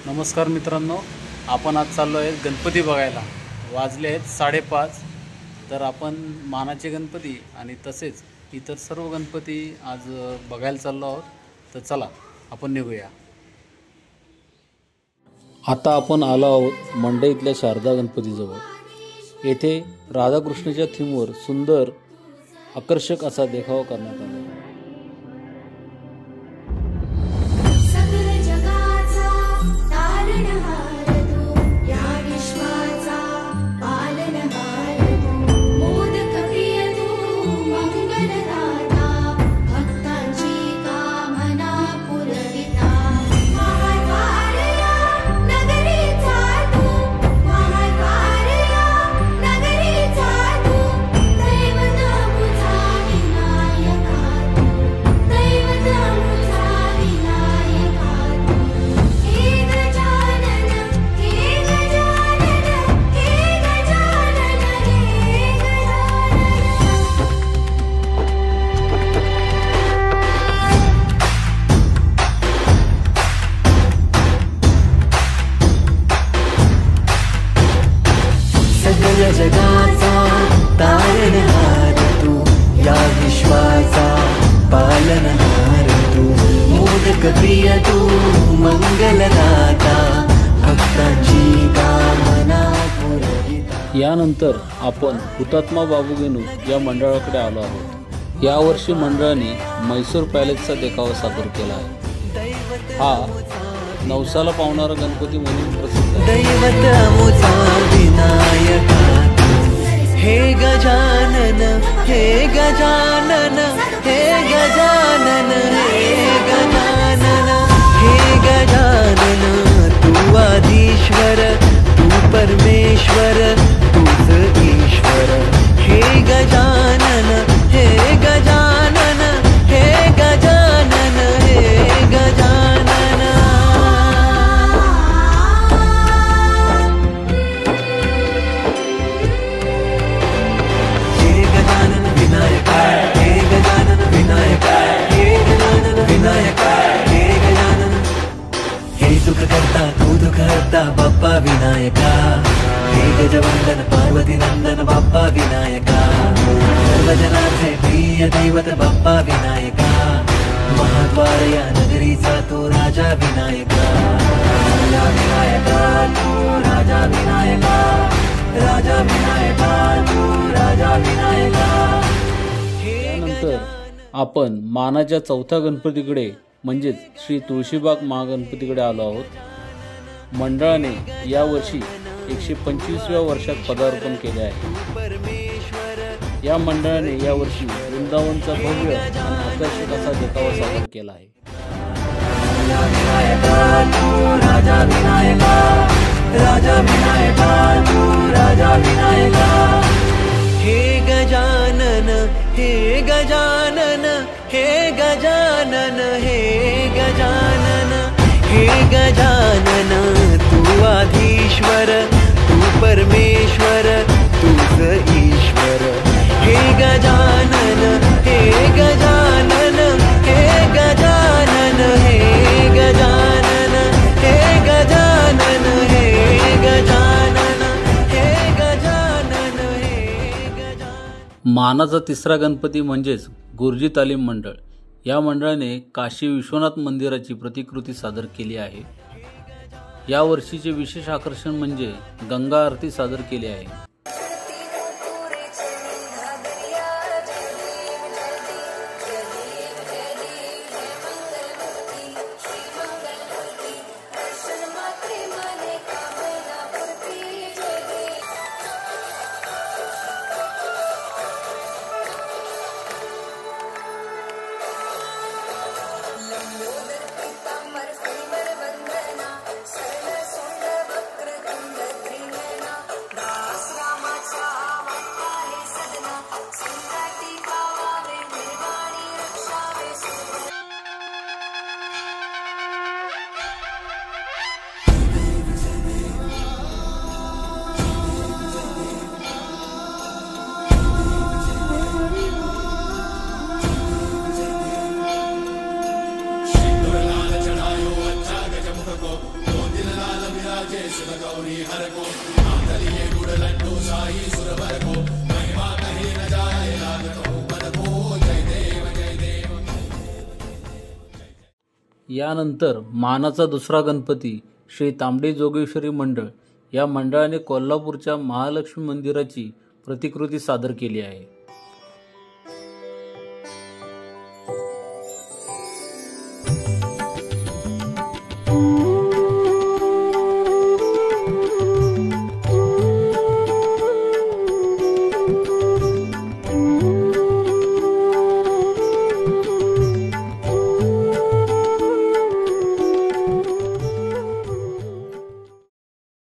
नमस्कार मित्रांनो, आपण आज चाललो आहे गणपती बघायला। वाजले आहेत 5:30। तर आपण मानाचे गणपती आणि तसेच इतर सर्व गणपती आज बघायला चाललो आहोत। तर चला आपण निघूया। आता आपण आलो आहोत मंडईतल्या शारदा गणपतीजवळ। येथे राधाकृष्णाच्या थीमवर सुंदर आकर्षक असा देखावा करण्यात आला। जगाचा तारणहार तू, या विश्वाचा पालनहार तू, मोदक प्रिय तू, मंगलदाता, भक्तांची कामना पुरविता। यानंतर आपण हुतात्मा बाबू गेनू या मंडळाकडे आलो आहोत। यावर्षी मंडळाने म्हैसूर पॅलेसचा देखावा सादर केला आहे। हा नवसाला पावणारा गणपती म्हणून प्रसिद्ध आहे। दैवत अमुचा विनायका, हे गजानन, हे गजानन, हे गजानन, हे गजानन, हे गजानन, तू आदिश्वर, तू परमेश्वर, तूच ईश्वर। हे गजानन, हे गजानन, हे गजानन, हे गजानन। तू दुख हरता बाप्पा विनायका, हे गजवंदन पार्वती नंदन बाप्पा विनायका, सर्वजनांचे प्रिय दैवत बाप्पा विनायका, महाद्वार या नगरीचा तू राजा विनायका। राजा विनायका तू राजा विनायका, राजा विनायका तू राजा विनायका। त्यानंतर आपण मानाच्या चौथ्या गणपतीकडे म्हणजेच श्री तुळशीबाग महागणपतीकडे आलो आहोत। मंडळाने यावर्षी 125व्या वर्षात पदार्पण केले आहे। या मंडळाने यावर्षी वृंदावनचा भव्य आणि आकर्षक असा देखावा सादर केला आहे। राजा विनायका, राजा विनायका तू राजा विनायका। हे गजानन, हे गजानन, हे गजानन, हे गजानन, हे गजानन, तू आधीश्वर, तू परमेश्वर, तूच ईश्वर। हे गजानन, हे गजानन, हे गजानन, हे गजानन, हे गजानन, हे गजानन, हे गजानन, हे गजानन। मानाचा तिसरा गणपती म्हणजेच गुरुजी तालीम मंडळ। या मंडळाने काशी विश्वनाथ मंदिराची प्रतिकृती सादर केली आहे। या वर्षीचे विशेष आकर्षण म्हणजे गंगा आरती सादर केली आहे। वंदना शरण सोंड वक्र तुंड त्रिनयना दास यानंतर मानाचा दुसरा गणपती श्री तांबडी जोगेश्वरी मंडळ या मंडळाने कोल्हापूरच्या महालक्ष्मी मंदिराची प्रतिकृती सादर केली आहे.